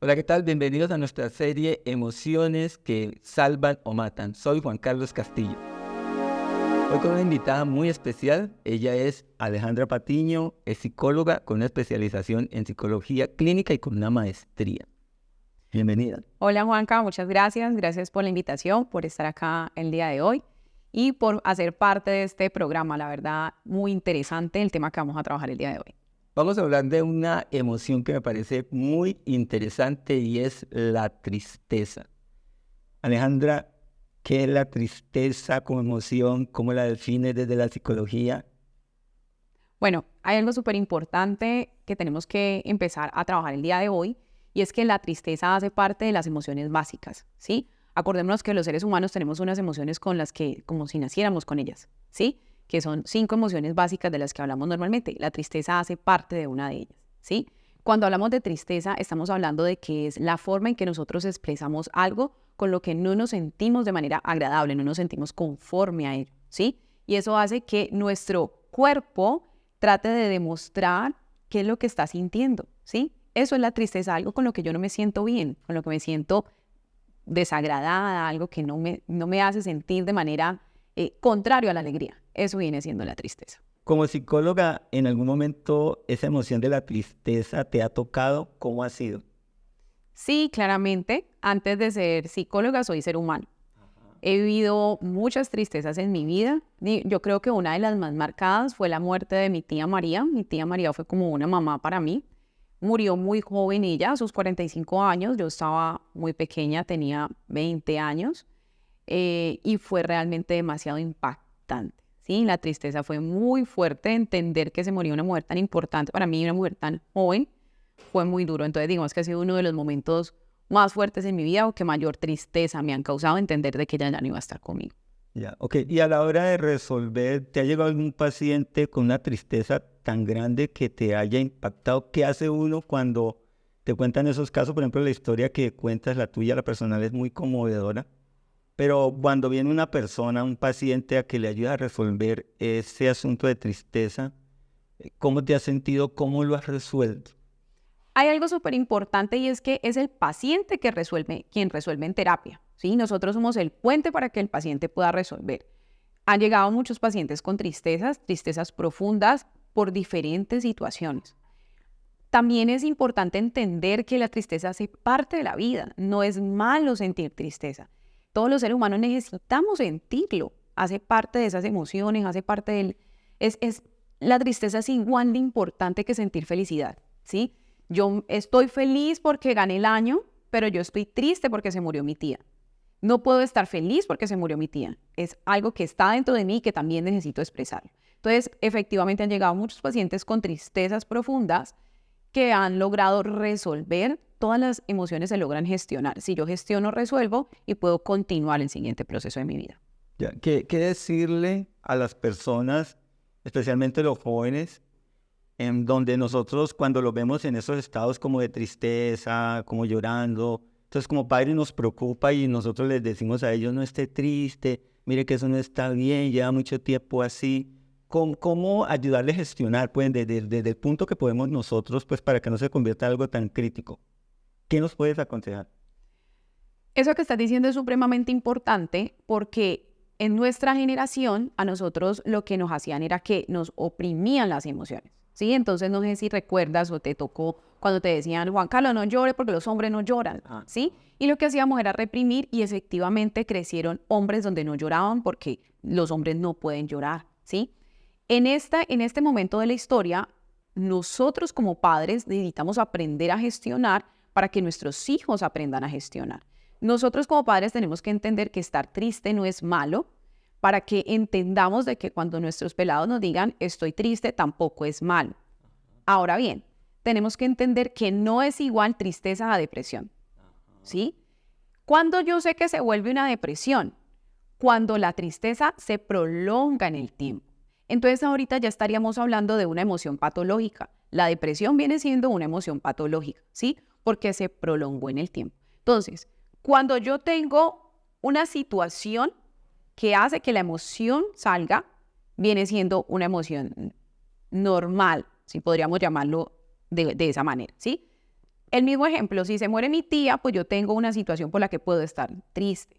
Hola, ¿qué tal? Bienvenidos a nuestra serie Emociones que salvan o matan. Soy Juan Carlos Castillo. Hoy con una invitada muy especial. Ella es Alejandra Patiño, es psicóloga con una especialización en psicología clínica y con una maestría. Bienvenida. Hola Juanca, muchas gracias. Gracias por la invitación, por estar acá el día de hoy y por hacer parte de este programa. La verdad, muy interesante el tema que vamos a trabajar el día de hoy. Vamos a hablar de una emoción que me parece muy interesante y es la tristeza. Alejandra, ¿qué es la tristeza como emoción? ¿Cómo la defines desde la psicología? Bueno, hay algo súper importante que tenemos que empezar a trabajar el día de hoy y es que la tristeza hace parte de las emociones básicas, ¿sí? Acordémonos que los seres humanos tenemos unas emociones con las que, como si naciéramos con ellas, ¿sí? Que son 5 emociones básicas de las que hablamos normalmente. La tristeza hace parte de una de ellas, ¿sí? Cuando hablamos de tristeza, estamos hablando de que es la forma en que nosotros expresamos algo con lo que no nos sentimos de manera agradable, no nos sentimos conforme a ello, ¿sí? Y eso hace que nuestro cuerpo trate de demostrar qué es lo que está sintiendo, ¿sí? Eso es la tristeza, algo con lo que yo no me siento bien, con lo que me siento desagradada, algo que no me hace sentir de manera contrario a la alegría. Eso viene siendo la tristeza. Como psicóloga, ¿en algún momento esa emoción de la tristeza te ha tocado? ¿Cómo ha sido? Sí, claramente, antes de ser psicóloga soy ser humano. He vivido muchas tristezas en mi vida. Yo creo que una de las más marcadas fue la muerte de mi tía María. Mi tía María fue como una mamá para mí. Murió muy joven ella, a sus 45 años. Yo estaba muy pequeña, tenía 20 años. Y fue realmente demasiado impactante. ¿Sí? La tristeza fue muy fuerte. Entender que se murió una mujer tan importante para mí, una mujer tan joven, fue muy duro. Entonces, digamos que ha sido uno de los momentos más fuertes en mi vida o que mayor tristeza me han causado entender de que ella ya no iba a estar conmigo. Ya, ok. Y a la hora de resolver, ¿te ha llegado algún paciente con una tristeza tan grande que te haya impactado? ¿Qué hace uno cuando te cuentan esos casos? Por ejemplo, la historia que cuentas, la tuya, la personal, es muy conmovedora. Pero cuando viene una persona, un paciente, a que le ayuda a resolver ese asunto de tristeza, ¿cómo te has sentido? ¿Cómo lo has resuelto? Hay algo súper importante y es que es el paciente que resuelve, quien resuelve en terapia. ¿Sí? Nosotros somos el puente para que el paciente pueda resolver. Han llegado muchos pacientes con tristezas profundas por diferentes situaciones. También es importante entender que la tristeza hace parte de la vida. No es malo sentir tristeza. Todos los seres humanos necesitamos sentirlo. Hace parte de esas emociones, hace parte del... La tristeza es igual de importante que sentir felicidad, ¿sí? Yo estoy feliz porque gané el año, pero yo estoy triste porque se murió mi tía. No puedo estar feliz porque se murió mi tía. Es algo que está dentro de mí y que también necesito expresar. Entonces, efectivamente han llegado muchos pacientes con tristezas profundas que han logrado resolver. Todas las emociones se logran gestionar. Si yo gestiono, resuelvo y puedo continuar el siguiente proceso de mi vida. Ya, ¿qué decirle a las personas, especialmente los jóvenes, en donde nosotros cuando los vemos en esos estados como de tristeza, como llorando, entonces como padres nos preocupa y nosotros les decimos a ellos no esté triste, mire que eso no está bien, lleva mucho tiempo así? ¿Cómo ayudarles a gestionar pues desde el punto que podemos nosotros pues para que no se convierta en algo tan crítico? ¿Qué nos puedes aconsejar? Eso que estás diciendo es supremamente importante porque en nuestra generación a nosotros lo que nos hacían era que nos oprimían las emociones, ¿sí? Entonces no sé si recuerdas o te tocó cuando te decían, Juan Carlos, no llore porque los hombres no lloran, ¿sí? Y lo que hacíamos era reprimir y efectivamente crecieron hombres donde no lloraban porque los hombres no pueden llorar, ¿sí? En este momento de la historia, nosotros como padres necesitamos aprender a gestionar para que nuestros hijos aprendan a gestionar. Nosotros como padres tenemos que entender que estar triste no es malo, para que entendamos de que cuando nuestros pelados nos digan estoy triste, tampoco es malo. Ahora bien, tenemos que entender que no es igual tristeza a depresión, ¿sí? Cuando yo sé que se vuelve una depresión, cuando la tristeza se prolonga en el tiempo. Entonces ahorita ya estaríamos hablando de una emoción patológica. La depresión viene siendo una emoción patológica, ¿sí? Porque se prolongó en el tiempo. Entonces, cuando yo tengo una situación que hace que la emoción salga, viene siendo una emoción normal, si podríamos llamarlo de esa manera, ¿sí? El mismo ejemplo, si se muere mi tía, pues yo tengo una situación por la que puedo estar triste.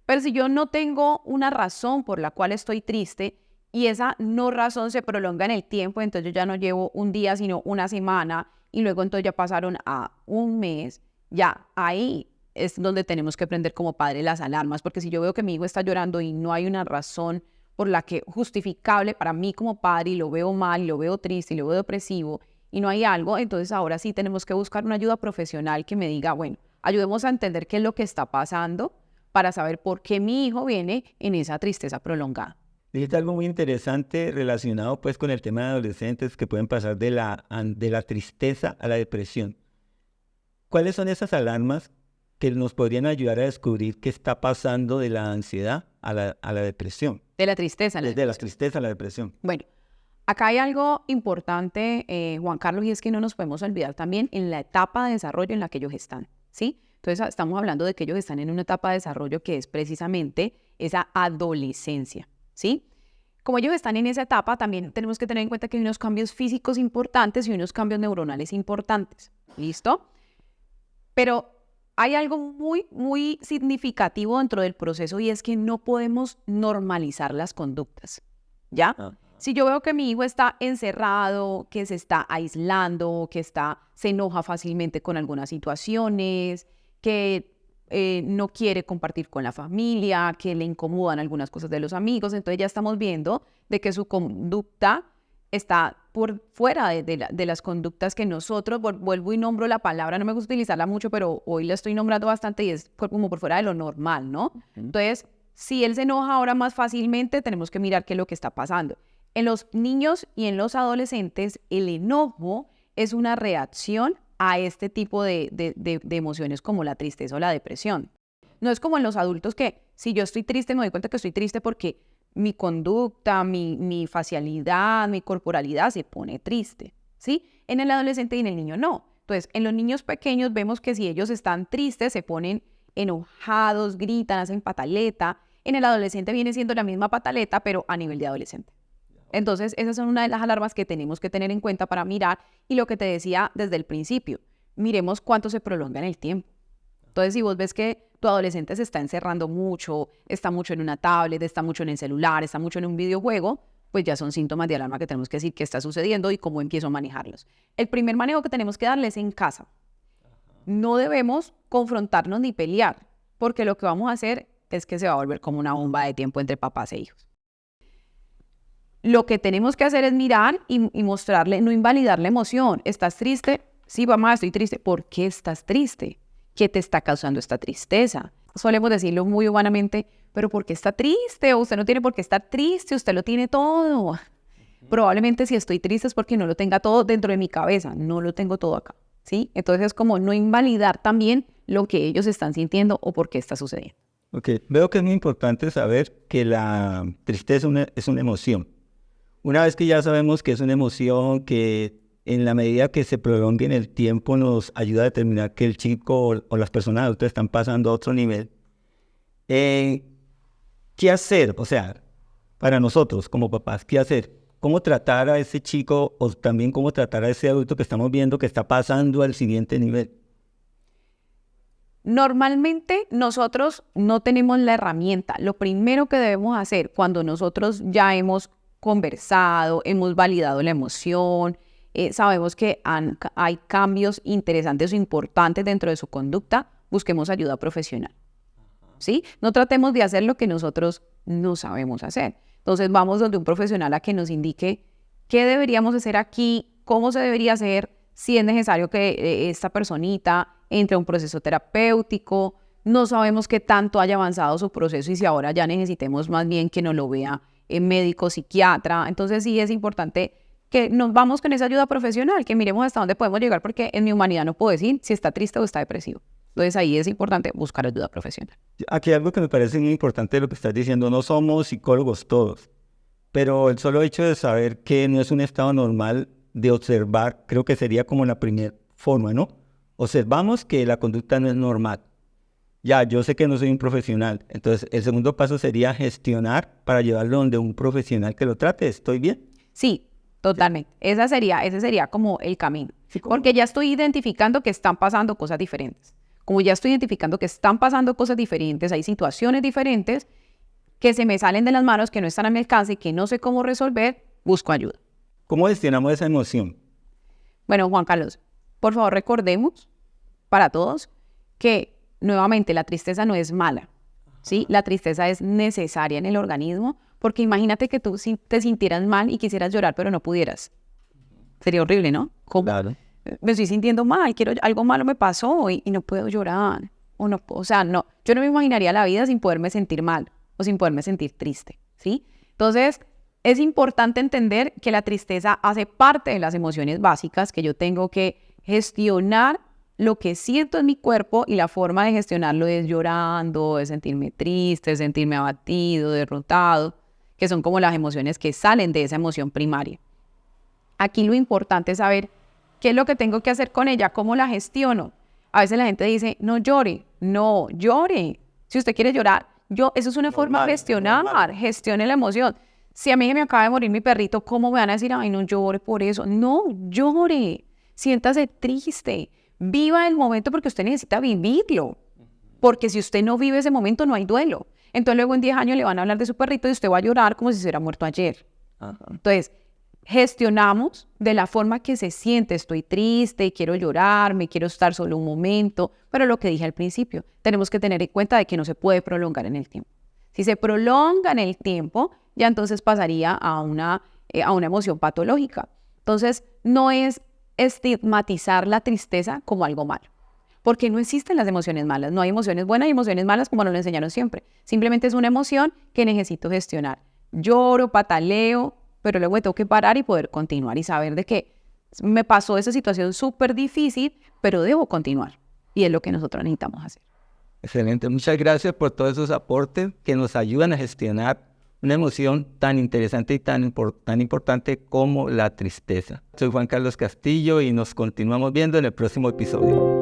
Pero si yo no tengo una razón por la cual estoy triste y esa no razón se prolonga en el tiempo, entonces yo ya no llevo un día, sino una semana y luego entonces ya pasaron a un mes, ya ahí es donde tenemos que prender como padre las alarmas, porque si yo veo que mi hijo está llorando y no hay una razón por la que justificable para mí como padre y lo veo mal, y lo veo triste y lo veo depresivo y no hay algo, entonces ahora sí tenemos que buscar una ayuda profesional que me diga, bueno, ayudemos a entender qué es lo que está pasando para saber por qué mi hijo viene en esa tristeza prolongada. Dijiste algo muy interesante relacionado pues con el tema de adolescentes que pueden pasar de la tristeza a la depresión. ¿Cuáles son esas alarmas que nos podrían ayudar a descubrir qué está pasando de la ansiedad a la depresión? De la tristeza. Desde la tristeza a la depresión. Bueno, acá hay algo importante, Juan Carlos, y es que no nos podemos olvidar también en la etapa de desarrollo en la que ellos están, ¿sí? Entonces, estamos hablando de que ellos están en una etapa de desarrollo que es precisamente esa adolescencia, ¿sí? Como ellos están en esa etapa, también tenemos que tener en cuenta que hay unos cambios físicos importantes y unos cambios neuronales importantes, ¿listo? Pero hay algo muy, muy significativo dentro del proceso y es que no podemos normalizar las conductas, ¿ya? Si yo veo que mi hijo está encerrado, que se está aislando, que se enoja fácilmente con algunas situaciones, que no quiere compartir con la familia, que le incomodan algunas cosas de los amigos, entonces ya estamos viendo de que su conducta está por fuera de las conductas que nosotros, vuelvo y nombro la palabra, no me gusta utilizarla mucho, pero hoy la estoy nombrando bastante y es como por fuera de lo normal, ¿no? Entonces, si él se enoja ahora más fácilmente, tenemos que mirar qué es lo que está pasando. En los niños y en los adolescentes, el enojo es una reacción a este tipo de emociones como la tristeza o la depresión. No es como en los adultos que si yo estoy triste me doy cuenta que estoy triste porque mi conducta, mi facialidad, mi corporalidad se pone triste, ¿sí? En el adolescente y en el niño no. Entonces, en los niños pequeños vemos que si ellos están tristes se ponen enojados, gritan, hacen pataleta. En el adolescente viene siendo la misma pataleta, pero a nivel de adolescente. Entonces, esas son una de las alarmas que tenemos que tener en cuenta para mirar. Y lo que te decía desde el principio, miremos cuánto se prolonga en el tiempo. Entonces, si vos ves que tu adolescente se está encerrando mucho, está mucho en una tablet, está mucho en el celular, está mucho en un videojuego, pues ya son síntomas de alarma que tenemos que decir qué está sucediendo y cómo empiezo a manejarlos. El primer manejo que tenemos que darles es en casa. No debemos confrontarnos ni pelear, porque lo que vamos a hacer es que se va a volver como una bomba de tiempo entre papás e hijos. Lo que tenemos que hacer es mirar y mostrarle, no invalidar la emoción. ¿Estás triste? Sí, mamá, estoy triste. ¿Por qué estás triste? ¿Qué te está causando esta tristeza? Solemos decirlo muy humanamente, pero ¿por qué está triste? O usted no tiene por qué estar triste, usted lo tiene todo. Probablemente si estoy triste es porque no lo tenga todo dentro de mi cabeza, no lo tengo todo acá, ¿sí? Entonces es como no invalidar también lo que ellos están sintiendo o por qué está sucediendo. Ok, veo que es muy importante saber que la tristeza es una emoción. Una vez que ya sabemos que es una emoción que en la medida que se prolongue en el tiempo nos ayuda a determinar que el chico o las personas adultas están pasando a otro nivel, ¿qué hacer? O sea, para nosotros como papás, ¿qué hacer? ¿Cómo tratar a ese chico o también cómo tratar a ese adulto que estamos viendo que está pasando al siguiente nivel? Normalmente nosotros no tenemos la herramienta. Lo primero que debemos hacer cuando nosotros ya hemos conversado, hemos validado la emoción, sabemos que hay cambios interesantes o importantes dentro de su conducta, busquemos ayuda profesional, ¿sí? No tratemos de hacer lo que nosotros no sabemos hacer. Entonces vamos donde un profesional a que nos indique qué deberíamos hacer aquí, cómo se debería hacer, si es necesario que esta personita entre a un proceso terapéutico. No sabemos qué tanto haya avanzado su proceso y si ahora ya necesitemos más bien que nos lo vea médico, psiquiatra. Entonces sí es importante que nos vamos con esa ayuda profesional, que miremos hasta dónde podemos llegar, porque en mi humanidad no puedo decir si está triste o está depresivo. Entonces ahí es importante buscar ayuda profesional. Aquí hay algo que me parece muy importante de lo que estás diciendo. No somos psicólogos todos, pero el solo hecho de saber que no es un estado normal de observar, creo que sería como la primera forma, ¿no? Observamos que la conducta no es normal. Ya, yo sé que no soy un profesional, entonces el segundo paso sería gestionar para llevarlo donde un profesional que lo trate. ¿Estoy bien? Sí, totalmente. Ese sería como el camino. Sí, ¿cómo? Porque ya estoy identificando que están pasando cosas diferentes. Como ya estoy identificando que están pasando cosas diferentes, hay situaciones diferentes que se me salen de las manos, que no están a mi alcance y que no sé cómo resolver, busco ayuda. ¿Cómo gestionamos esa emoción? Bueno, Juan Carlos, por favor recordemos para todos que nuevamente la tristeza no es mala, ¿sí? La tristeza es necesaria en el organismo, porque imagínate que tú te sintieras mal y quisieras llorar, pero no pudieras. Sería horrible, ¿no? ¿Cómo? Claro. Me estoy sintiendo mal, algo malo me pasó y no puedo llorar. O sea, no, yo no me imaginaría la vida sin poderme sentir mal o sin poderme sentir triste, ¿sí? Entonces, es importante entender que la tristeza hace parte de las emociones básicas, que yo tengo que gestionar lo que siento en mi cuerpo y la forma de gestionarlo es llorando, de sentirme triste, de sentirme abatido, derrotado, que son como las emociones que salen de esa emoción primaria. Aquí lo importante es saber qué es lo que tengo que hacer con ella, cómo la gestiono. A veces la gente dice, no llore. No, llore. Si usted quiere llorar, eso es una forma de gestionar, gestione la emoción. Si a mí me acaba de morir mi perrito, ¿cómo me van a decir, ay, no llore por eso? No, llore. Siéntase triste. Viva el momento porque usted necesita vivirlo. Porque si usted no vive ese momento, no hay duelo. Entonces luego en 10 años le van a hablar de su perrito y usted va a llorar como si se hubiera muerto ayer. Ajá. Entonces, gestionamos de la forma que se siente. Estoy triste, quiero llorar, me quiero estar solo un momento. Pero lo que dije al principio, tenemos que tener en cuenta de que no se puede prolongar en el tiempo. Si se prolonga en el tiempo, ya entonces pasaría a una emoción patológica. Entonces, no es estigmatizar la tristeza como algo malo, porque no existen las emociones malas. No hay emociones buenas y emociones malas como nos lo enseñaron siempre. Simplemente es una emoción que necesito gestionar. Lloro, pataleo, pero luego tengo que parar y poder continuar y saber de que me pasó esa situación súper difícil, pero debo continuar. Y es lo que nosotros necesitamos hacer. Excelente. Muchas gracias por todos esos aportes que nos ayudan a gestionar una emoción tan interesante y tan importante como la tristeza. Soy Juan Carlos Castillo y nos continuamos viendo en el próximo episodio.